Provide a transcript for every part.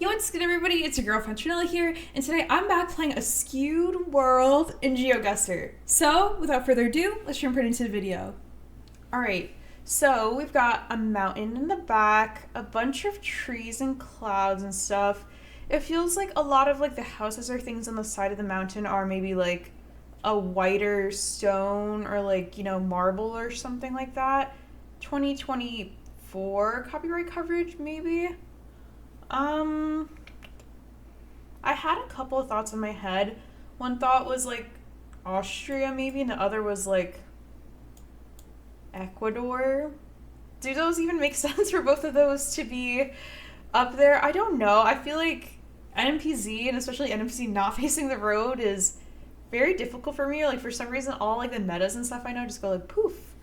Yo, what's good, everybody? It's your girl Fantrinella here, and today I'm back playing a skewed world in Geoguessr. So, without further ado, let's jump right into the video. Alright, so we've got a mountain in the back, a bunch of trees and clouds and stuff. It feels like a lot of like the houses or things on the side of the mountain are maybe like a whiter stone or like, marble or something like that. 2024 copyright coverage, maybe? I had a couple of thoughts in my head. One thought was like Austria, maybe, and the other was like Ecuador. Do those even make sense for both of those to be up there? I don't know. I feel like NMPZ, and especially NMPZ not facing the road, is very difficult for me. Like, for some reason, all like the metas and stuff I know just go like poof.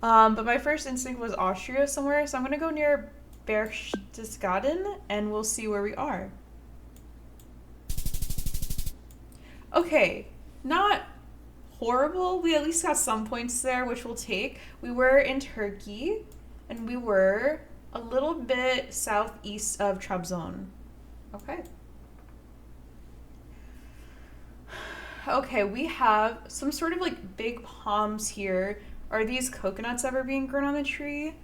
But my first instinct was Austria somewhere, so I'm gonna go near Berchtesgaden, and we'll see where we are. Okay, not horrible. We at least got some points there, which we'll take. We were in Turkey, and we were a little bit southeast of Trabzon. Okay. Okay, we have some sort of like big palms here. Are these coconuts ever being grown on the tree?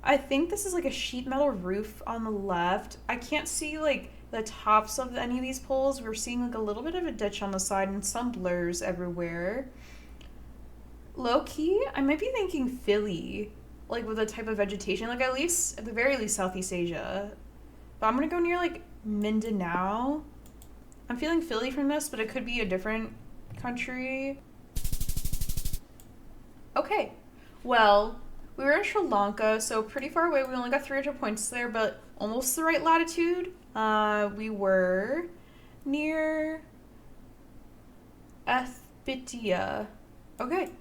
I think this is like a sheet metal roof on the left. I can't see like the tops of any of these poles. We're seeing like a little bit of a ditch on the side and some blurs everywhere. Low key, I might be thinking Philly, like with a type of vegetation, like at the very least Southeast Asia. But I'm gonna go near like Mindanao. I'm feeling Philly from this, but it could be a different country. Okay, well, we were in Sri Lanka, so pretty far away. We only got 300 points there, but almost the right latitude. We were near Ethpitia. Okay.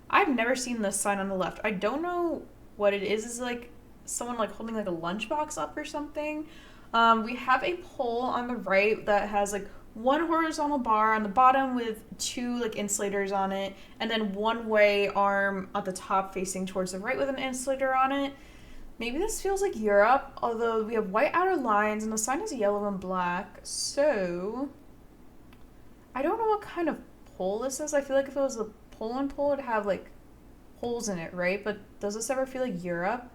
I've never seen this sign on the left. I don't know what it is. Is it like someone like holding like a lunchbox up or something? We have a pole on the right that has like one horizontal bar on the bottom with two like insulators on it, and then one way arm at the top facing towards the right with an insulator on it. Maybe this feels like Europe, although we have white outer lines and the sign is yellow and black, so I don't know what kind of pole this is. I feel like if it was a Poland pole, it'd have like holes in it, right? But does this ever feel like Europe?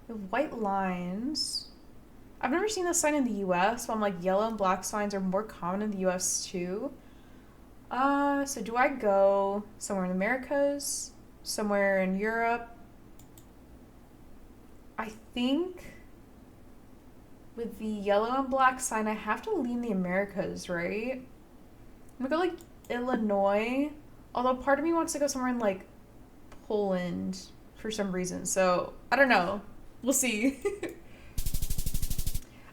We have white lines. I've never seen this sign in the US, but I'm like yellow and black signs are more common in the US too. So do I go somewhere in the Americas? Somewhere in Europe? I think with the yellow and black sign, I have to lean the Americas, right? I'm gonna go like Illinois, although part of me wants to go somewhere in like Poland for some reason. So I don't know. We'll see.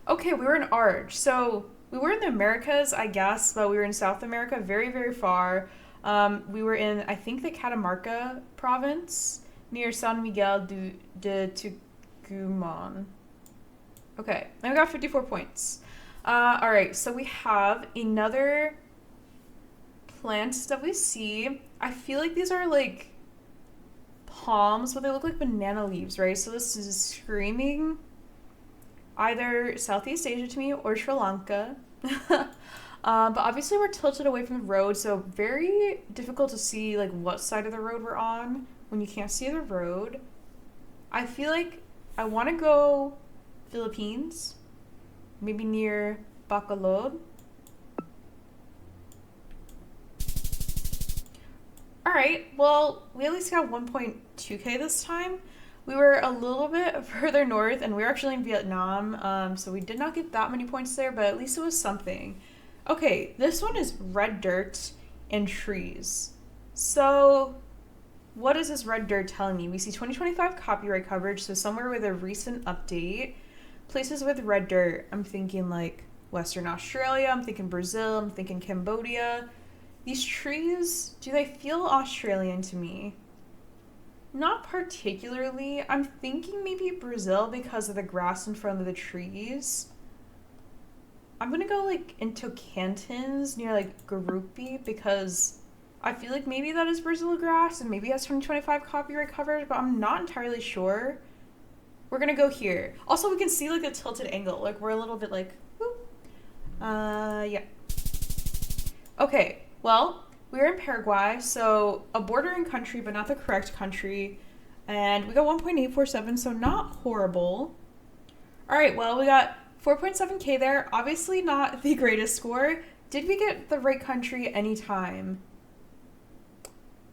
Okay, we were in Arge. So we were in the Americas, I guess, but we were in South America, very, very far. We were in, I think, the Catamarca province near San Miguel de Tucumán. Okay, and we got 54 points. All right, so we have another plant that we see. I feel like these are like palms, but they look like banana leaves, right? So this is screaming either Southeast Asia to me or Sri Lanka. But obviously we're tilted away from the road, so very difficult to see like what side of the road we're on when you can't see the road. I feel like I want to go Philippines, maybe near Bacolod. Alright, well, we at least got 1.2k this time. We were a little bit further north, and we were actually in Vietnam, so we did not get that many points there, but at least it was something. Okay, this one is red dirt and trees. So, what is this red dirt telling me? We see 2025 copyright coverage, so somewhere with a recent update. Places with red dirt, I'm thinking like Western Australia, I'm thinking Brazil, I'm thinking Cambodia. These trees, do they feel Australian to me? Not particularly. I'm thinking maybe Brazil because of the grass in front of the trees. I'm gonna go like into Cantons near like Garupi because I feel like maybe that is Brazil grass and maybe it has 2025 copyright coverage, but I'm not entirely sure. We're gonna go here. Also, we can see like a tilted angle. Like we're a little bit like, whoop. Yeah. Okay, well, we're in Paraguay, so a bordering country, but not the correct country. And we got 1.847, so not horrible. All right, well, we got 4.7K there. Obviously not the greatest score. Did we get the right country anytime?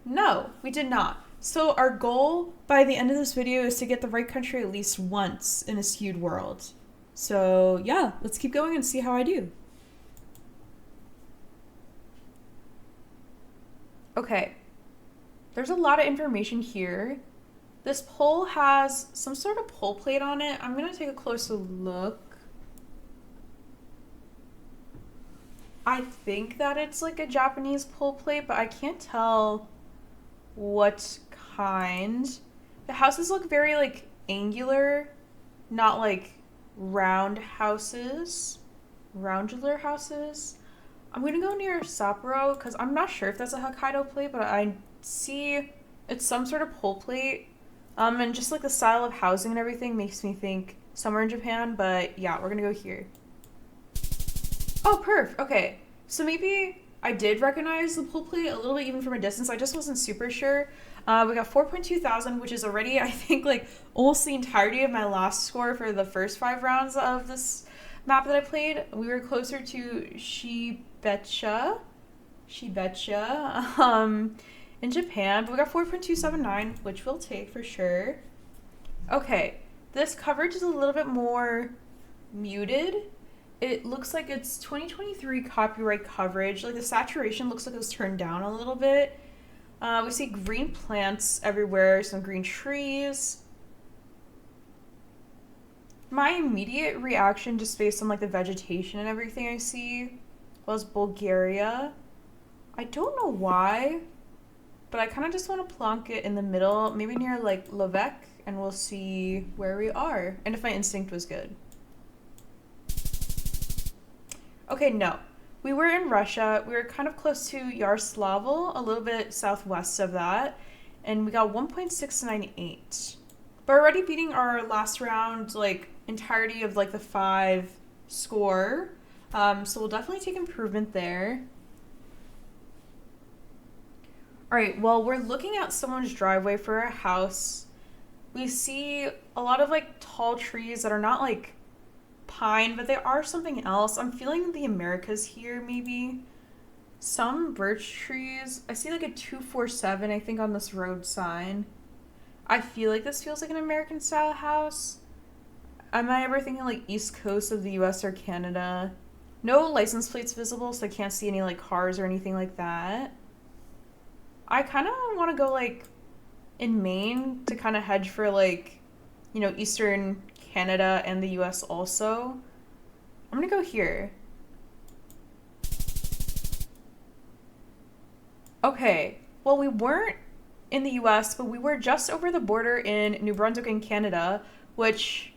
No, we did not. So our goal by the end of this video is to get the right country at least once in a skewed world. So yeah, let's keep going and see how I do. Okay, there's a lot of information here. This pole has some sort of pole plate on it. I'm gonna take a closer look. I think that it's like a Japanese pole plate, but I can't tell what kind. The houses look very like angular, not like roundular houses. I'm gonna go near Sapporo because I'm not sure if that's a Hokkaido plate, but I see it's some sort of pole plate. And just like the style of housing and everything makes me think somewhere in Japan, but yeah, we're gonna go here. Oh, perf. Okay, so maybe I did recognize the pole plate a little bit even from a distance. I just wasn't super sure. We got 4.2 thousand, which is already, I think, like almost the entirety of my last score for the first 5 rounds of this map that I played. We were closer to Shibecha, in Japan, but we got 4.279, which we'll take for sure. Okay, this coverage is a little bit more muted. It looks like it's 2023 copyright coverage. Like the saturation looks like it was turned down a little bit. We see green plants everywhere, some green trees. My immediate reaction, just based on like the vegetation and everything I see, was Bulgaria. I don't know why, but I kind of just want to plonk it in the middle, maybe near like Lovec, and we'll see where we are and if my instinct was good. Okay, no. We were in Russia. We were kind of close to Yaroslavl, a little bit southwest of that, and we got 1.698. But already beating our last round, like, entirety of, like, the 5 score. So we'll definitely take improvement there. All right, well, we're looking at someone's driveway for a house. We see a lot of, like, tall trees that are not, like, pine, but they are something else. I'm feeling the Americas here, maybe. Some birch trees. I see like a 247, I think, on this road sign. I feel like this feels like an American style house. Am I ever thinking like east coast of the US or Canada? No license plates visible, so I can't see any like cars or anything like that. I kind of want to go like in Maine to kind of hedge for like, you know, eastern Canada and the US also. I'm gonna go here. Okay, well, we weren't in the US, but we were just over the border in New Brunswick in Canada, which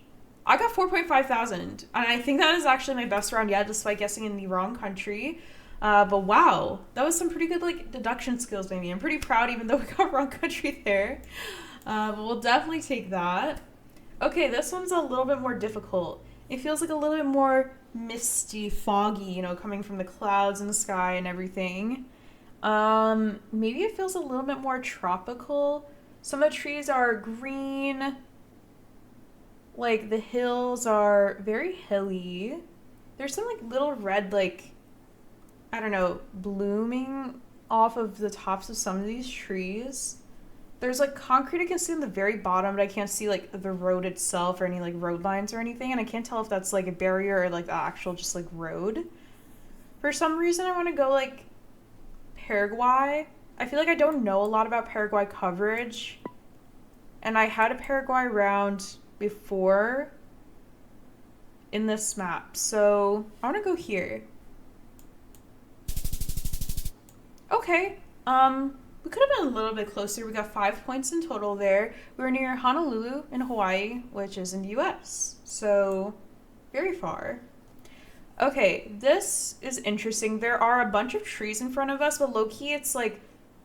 I got 4.5 thousand, and I think that is actually my best round yet, despite guessing in the wrong country. But wow, that was some pretty good like deduction skills, maybe. I'm pretty proud, even though we got wrong country there. But we'll definitely take that. Okay, this one's a little bit more difficult. It feels like a little bit more misty, foggy, you know, coming from the clouds in the sky and everything. Maybe it feels a little bit more tropical. Some of the trees are green. Like, the hills are very hilly. There's some, like, little red, like, I don't know, blooming off of the tops of some of these trees. There's, like, concrete I can see on the very bottom, but I can't see, like, the road itself or any, like, road lines or anything. And I can't tell if that's, like, a barrier or, like, the actual just, like, road. For some reason, I want to go, like, Paraguay. I feel like I don't know a lot about Paraguay coverage. And I had a Paraguay round before in this map. So, I want to go here. Okay. We could have been a little bit closer. We got 5 points in total there. We were near Honolulu in Hawaii, which is in the US. So, very far. Okay, this is interesting. There are a bunch of trees in front of us, but low-key it's like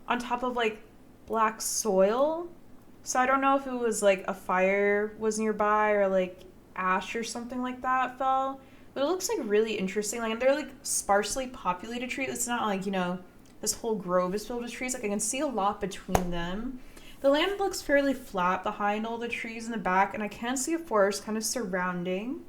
on top of like black soil. So I don't know if it was like a fire was nearby or like ash or something like that fell. But it looks like really interesting. Like, and they're like sparsely populated trees. It's not like, this whole grove is filled with trees. Like, I can see a lot between them. The land looks fairly flat behind all the trees in the back, and I can see a forest kind of surrounding.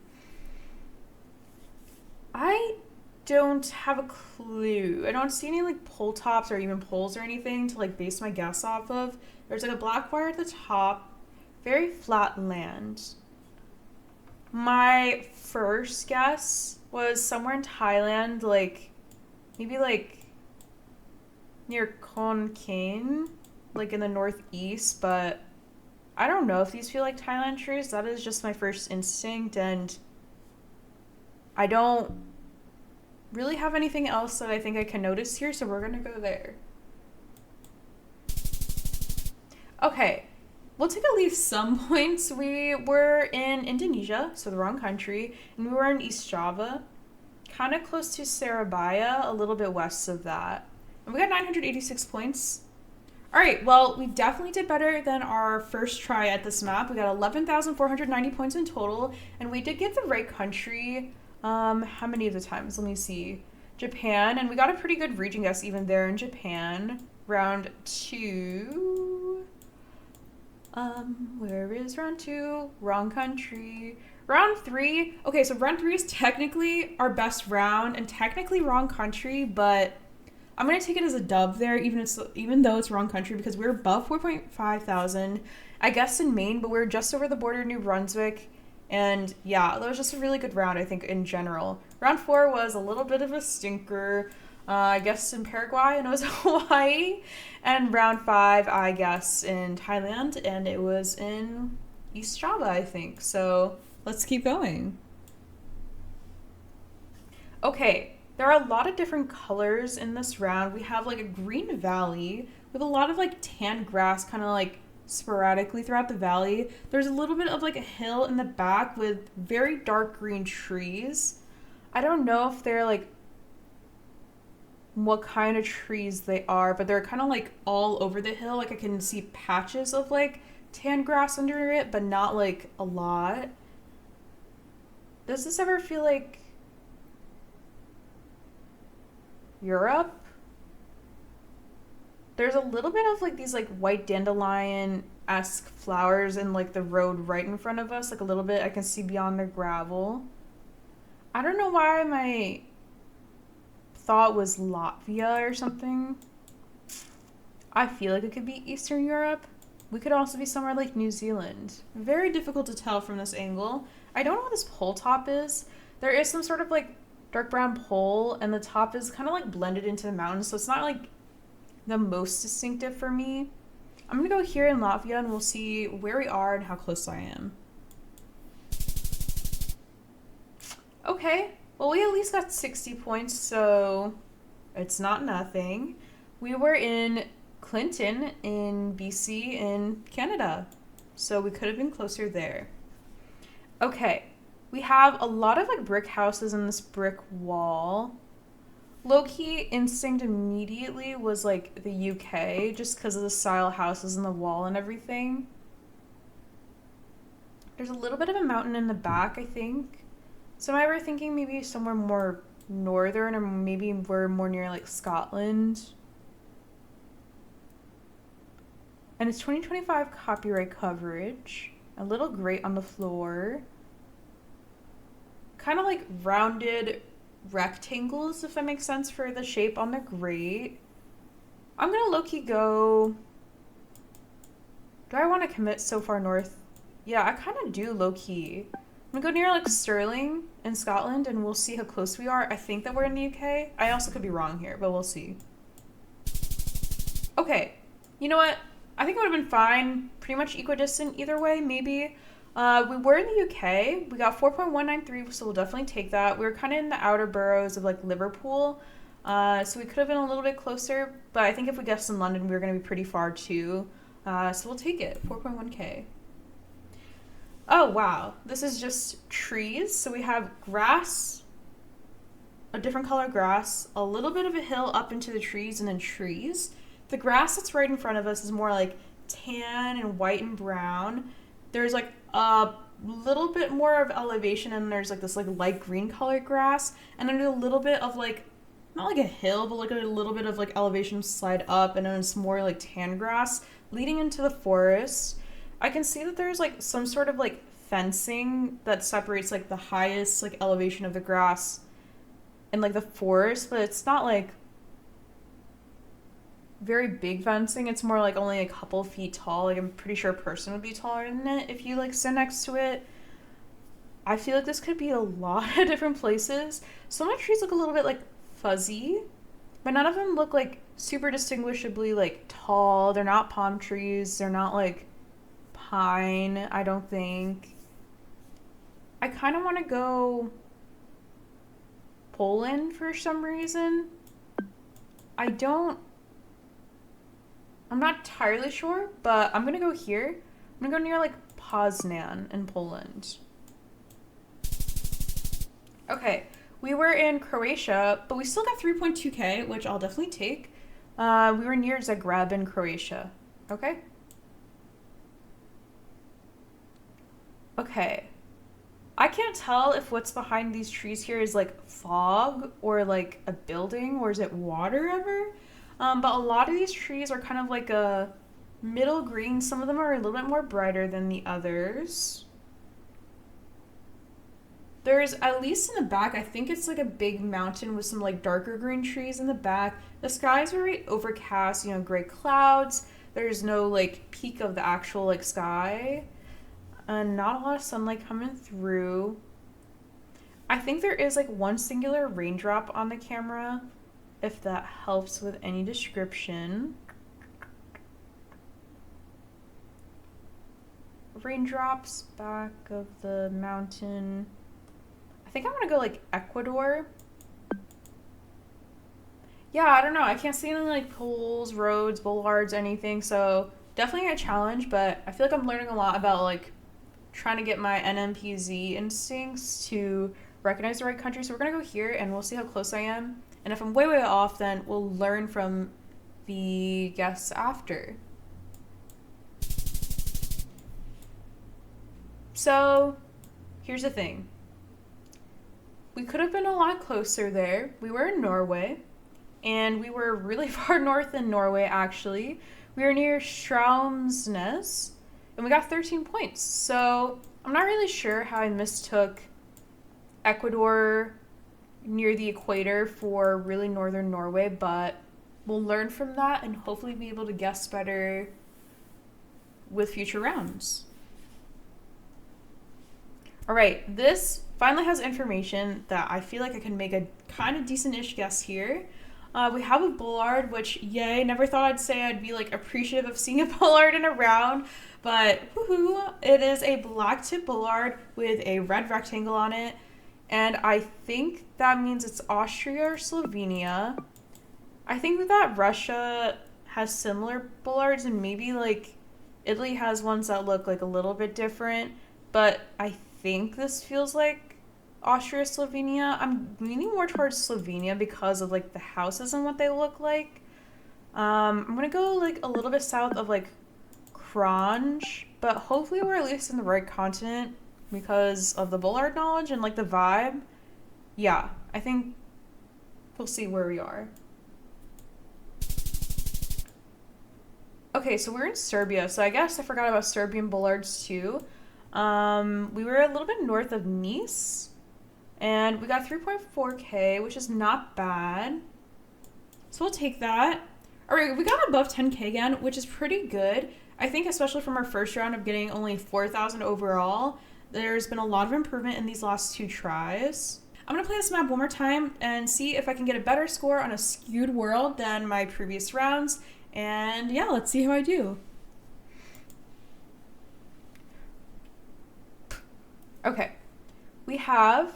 I don't have a clue. I don't see any like pole tops or even poles or anything to like base my guess off of. There's like a black wire at the top, very flat land. My first guess was somewhere in Thailand, like maybe like near Khon Kaen, like in the northeast, but I don't know if these feel like Thailand trees. That is just my first instinct, and I don't really have anything else that I think I can notice here, so we're gonna go there. Okay, we'll take at least some points. We were in Indonesia, so the wrong country, and we were in East Java, kind of close to Surabaya, a little bit west of that. And we got 986 points. All right, well, we definitely did better than our first try at this map. We got 11,490 points in total, and we did get the right country. How many of the times? Let me see. Japan, and we got a pretty good region guess even there in Japan. Round 2. Where is round 2? Wrong country. Round 3. Okay, so round 3 is technically our best round and technically wrong country, but I'm going to take it as a dub there, even though it's wrong country, because we're above 4.5 thousand. I guessed in Maine, but we're just over the border of New Brunswick. And yeah, that was just a really good round, I think, in general. Round 4 was a little bit of a stinker. I guessed in Paraguay, and it was Hawaii. And round 5, I guessed in Thailand, and it was in East Java, I think. So let's keep going. Okay, there are a lot of different colors in this round. We have like a green valley with a lot of like tan grass kind of like sporadically throughout the valley. There's a little bit of like a hill in the back with very dark green trees. I don't know if they're like what kind of trees they are, but they're kind of like all over the hill. Like I can see patches of like tan grass under it, but not like a lot. Does this ever feel like Europe? There's a little bit of like these like white dandelion-esque flowers in like the road right in front of us, like a little bit I can see beyond the gravel. I don't know why my thought was Latvia or something. I feel like it could be Eastern Europe. We could also be somewhere like New Zealand. Very difficult to tell from this angle. I don't know what this pole top is. There is some sort of like dark brown pole, and the top is kind of like blended into the mountains, so it's not like the most distinctive for me. I'm gonna go here in Latvia and we'll see where we are and how close I am. Okay, well, we at least got 60 points, so it's not nothing. We were in Clinton in BC in Canada, so we could have been closer there. Okay, we have a lot of like brick houses in this brick wall. Low-key instinct immediately was like the UK, just because of the style of houses and the wall and everything. There's a little bit of a mountain in the back, I think. So am I ever thinking maybe somewhere more northern, or maybe we're more near like Scotland? And it's 2025 copyright coverage. A little grate on the floor. Kind of like rounded rectangles, if that makes sense, for the shape on the grate. I'm gonna low-key go... Do I want to commit so far north? Yeah, I kind of do low-key. I'm gonna go near like Stirling in Scotland, and we'll see how close we are. I think that we're in the UK. I also could be wrong here, but we'll see. Okay, you know what? I think it would have been fine. Pretty much equidistant either way, maybe. We were in the UK. We got 4.193, so we'll definitely take that. We were kind of in the outer boroughs of like Liverpool, so we could have been a little bit closer, but I think if we guessed in London, we were going to be pretty far too. So we'll take it. 4.1k. Oh, wow. This is just trees. So we have grass, a different color grass, a little bit of a hill up into the trees, and then trees. The grass that's right in front of us is more like tan and white and brown. There's like a little bit more of elevation, and there's like this like light green colored grass, and then there's a little bit of like, not like a hill, but like a little bit of like elevation slide up, and then it's more like tan grass leading into the forest. I can see that there's like some sort of like fencing that separates like the highest like elevation of the grass and like the forest, but it's not like very big fencing. It's more like only a couple feet tall. Like I'm pretty sure a person would be taller than it if you like sit next to it. I feel like this could be a lot of different places. Some of the trees look a little bit like fuzzy, but none of them look like super distinguishably like tall. They're not palm trees. They're not like pine, I don't think. I kind of want to go Poland for some reason. I'm not entirely sure, but I'm going to go here. I'm going to go near like Poznan in Poland. Okay, we were in Croatia, but we still got 3.2k, which I'll definitely take. We were near Zagreb in Croatia. Okay? Okay. I can't tell if what's behind these trees here is like fog or like a building, or is it water ever? But a lot of these trees are kind of like a middle green. Some of them are a little bit more brighter than the others. There's, at least in the back, I think it's like a big mountain with some like darker green trees in the back. The sky is very overcast, gray clouds. There's no like peak of the actual like sky. And not a lot of sunlight coming through. I think there is like one singular raindrop on the camera, if that helps with any description. Raindrops back of the mountain. I think I want to go like Ecuador. Yeah, I don't know. I can't see any like poles, roads, boulevards, anything. So definitely a challenge, but I feel like I'm learning a lot about like trying to get my NMPZ instincts to recognize the right country. So we're going to go here and we'll see how close I am. And if I'm way, way off, then we'll learn from the guests after. So here's the thing. We could have been a lot closer there. We were in Norway, and we were really far north in Norway, actually. We were near Straumsnes, and we got 13 points. So I'm not really sure how I mistook Ecuador near the equator for really northern Norway, but we'll learn from that and hopefully be able to guess better with future rounds. All right, this finally has information that I feel like I can make a kind of decent-ish guess here. We have a bollard, which, yay, never thought I'd say I'd be like appreciative of seeing a bollard in a round, but woohoo, it is a black tip bollard with a red rectangle on it, and I think that means it's Austria or Slovenia. I think that Russia has similar bollards, and maybe like Italy has ones that look like a little bit different, but I think this feels like Austria, Slovenia. I'm leaning more towards Slovenia because of like the houses and what they look like. I'm gonna go like a little bit south of like Kranj, but hopefully we're at least in the right continent because of the bollard knowledge and like the vibe. Yeah, I think we'll see where we are. Okay, so we're in Serbia, so I guess I forgot about Serbian bollards too. We were a little bit north of Nice, and we got 3.4k, which is not bad. So we'll take that. All right, we got above 10k again, which is pretty good. I think especially from our first round of getting only 4,000 overall, there's been a lot of improvement in these last two tries. I'm gonna play this map one more time and see if I can get a better score on a skewed world than my previous rounds. And yeah, let's see how I do. Okay, we have,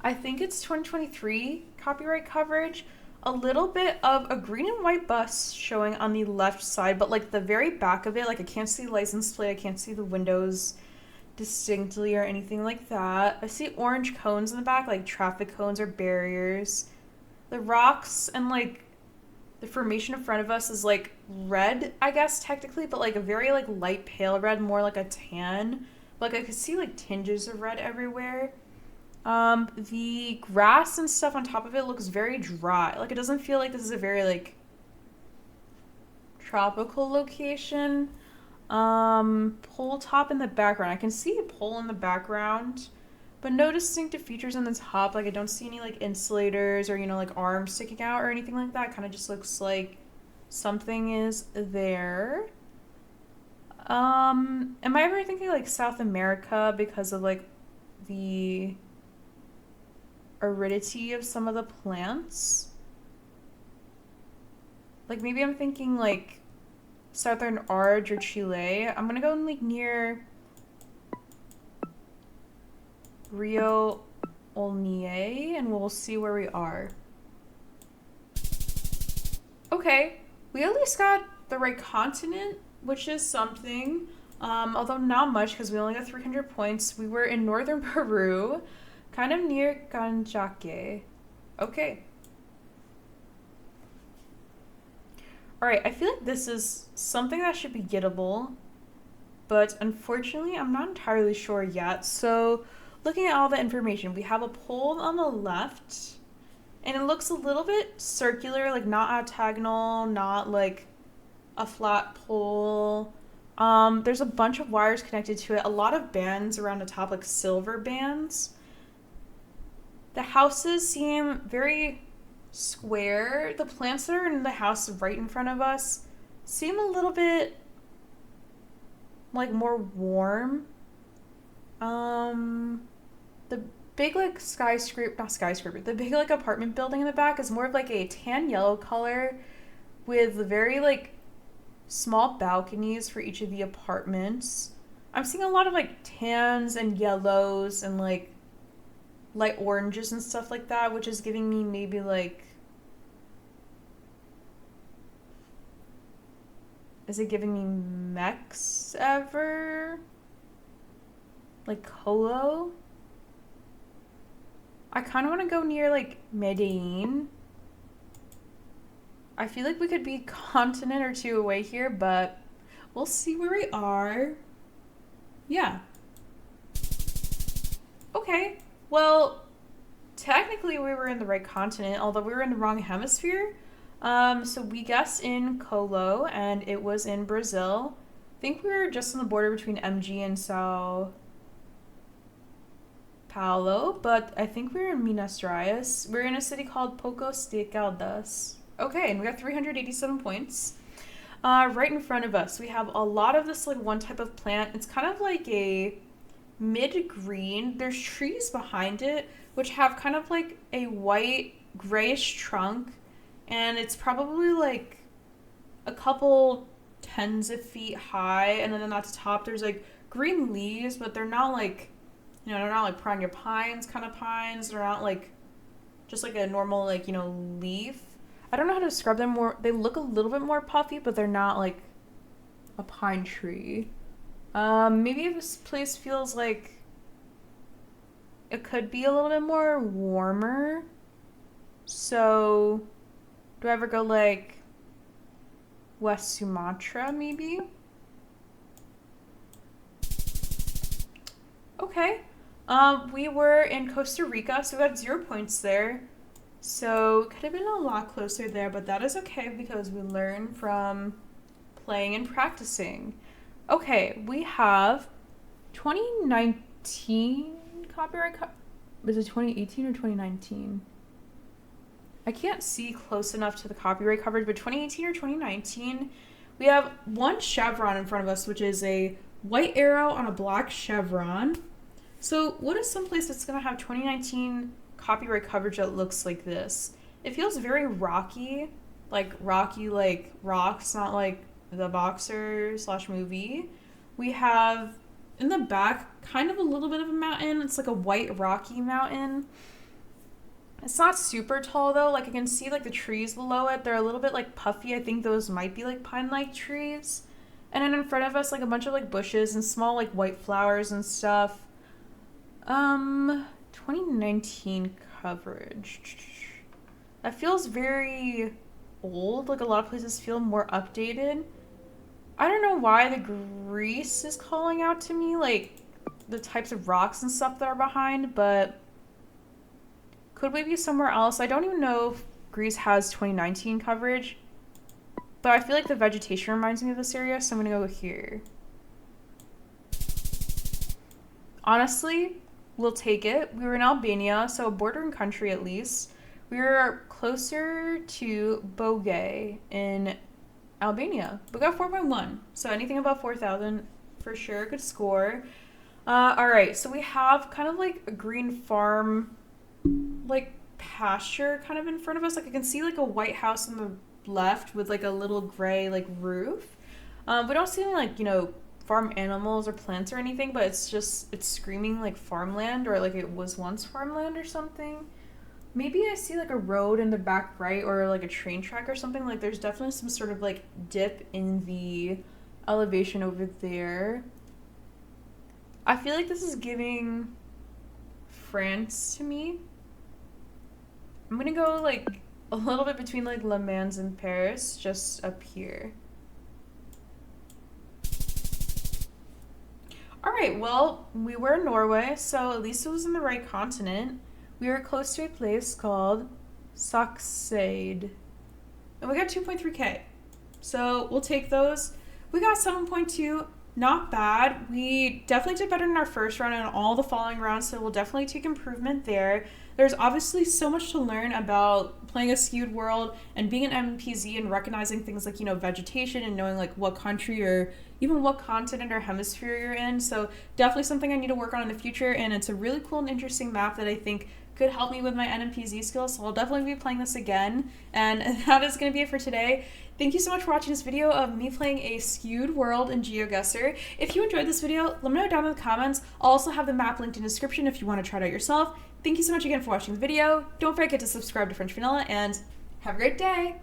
I think it's 2023 copyright coverage, a little bit of a green and white bus showing on the left side, but like the very back of it, like I can't see the license plate, I can't see the windows distinctly or anything like that. I see orange cones in the back, like traffic cones or barriers. The rocks and like the The formation in front of us is like red, I guess, technically, but like a very like light pale red, more like a tan. Like I could see like tinges of red everywhere. The grass and stuff on top of it looks very dry. Like it doesn't feel like this is a very like tropical location. Pole top in the background. I can see a pole in the background, but no distinctive features on the top. Like I don't see any like insulators or, you know, like arms sticking out or anything like that. Kind of just looks like something is there. Am I ever thinking like South America because of like the aridity of some of the plants? Like maybe I'm thinking like Southern Arge or Chile. I'm gonna go like near Rio Olnier and we'll see where we are. Okay, we at least got the right continent, which is something. Although not much because we only got 300 points. We were in northern Peru, kind of near Ganjaque. Okay. Alright, I feel like this is something that should be gettable, but unfortunately I'm not entirely sure yet. So looking at all the information, we have a pole on the left, and it looks a little bit circular, like not octagonal, not like a flat pole. There's a bunch of wires connected to it, a lot of bands around the top, like silver bands. The houses seem very square. The plants that are in the house right in front of us seem a little bit like more warm. The big like the big like apartment building in the back is more of like a tan yellow color with very like small balconies for each of the apartments. I'm seeing a lot of like tans and yellows and like light oranges and stuff like that, which is giving me maybe like, is it giving me Mex ever? Like Colo? I kind of want to go near like Medellin. I feel like we could be a continent or two away here, but we'll see where we are. Yeah. Okay. Well, technically we were in the right continent, although we were in the wrong hemisphere. So we guessed in Colo, and it was in Brazil. I think we were just on the border between MG and Sao Paulo, but I think we were in Minas Gerais. We're in a city called Pocos de Caldas. Okay, and we got 387 points. Right in front of us, we have a lot of this like one type of plant. It's kind of like a mid-green. There's trees behind it, which have kind of like a white grayish trunk, and it's probably like a couple tens of feet high, and then at the top there's like green leaves, but they're not like, you know, they're not like Piranha pines kind of pines. They're not like just like a normal like, you know, leaf. I don't know how to describe them more. They look a little bit more puffy, but they're not like a pine tree. Maybe this place feels like it could be a little bit more warmer. So, do I ever go like West Sumatra, maybe? Okay. We were in Costa Rica, so we got 0 points there. So, could have been a lot closer there, but that is okay because we learn from playing and practicing. Okay, we have 2019 copyright. Was it 2018 or 2019? I can't see close enough to the copyright coverage, but 2018 or 2019, we have one chevron in front of us, which is a white arrow on a black chevron. So what is someplace that's going to have 2019 copyright coverage that looks like this? It feels very rocky like rocks, not like the boxer / movie. We have in the back kind of a little bit of a mountain. It's like a white rocky mountain. It's not super tall though. Like I can see like the trees below it. They're a little bit like puffy. I think those might be like pine-like trees. And then in front of us like a bunch of like bushes and small like white flowers and stuff. 2019 coverage. That feels very old. Like a lot of places feel more updated. I don't know why the Greece is calling out to me, like the types of rocks and stuff that are behind, but could we be somewhere else? I don't even know if Greece has 2019 coverage, but I feel like the vegetation reminds me of this area, so I'm gonna go here. Honestly, we'll take it. We were in Albania, so a bordering country at least. We were closer to Bogey in Albania. We got 4.1, so anything above 4,000 for sure could score. All right, so we have kind of like a green farm, like pasture kind of in front of us. Like I can see like a white house on the left with like a little gray like roof. We don't see any like, farm animals or plants or anything, but it's screaming like farmland, or like it was once farmland or something. Maybe I see like a road in the back right, or like a train track or something. Like there's definitely some sort of like dip in the elevation over there. I feel like this is giving France to me. I'm gonna go like a little bit between like Le Mans and Paris, just up here. All right, well, we were in Norway, so at least it was in the right continent. We were close to a place called Saxade. And we got 2.3K. So we'll take those. We got 7.2, not bad. We definitely did better in our first round and all the following rounds, so we'll definitely take improvement there. There's obviously so much to learn about playing a skewed world and being an NMPZ and recognizing things like, vegetation and knowing like what country or even what continent or hemisphere you're in. So definitely something I need to work on in the future, and it's a really cool and interesting map that I think could help me with my NMPZ skills, so I'll definitely be playing this again. And that is going to be it for today. Thank you so much for watching this video of me playing a skewed world in Geoguessr. If you enjoyed this video, let me know down in the comments. I'll also have the map linked in the description if you want to try it out yourself. Thank you so much again for watching the video. Don't forget to subscribe to French Vanilla, and have a great day!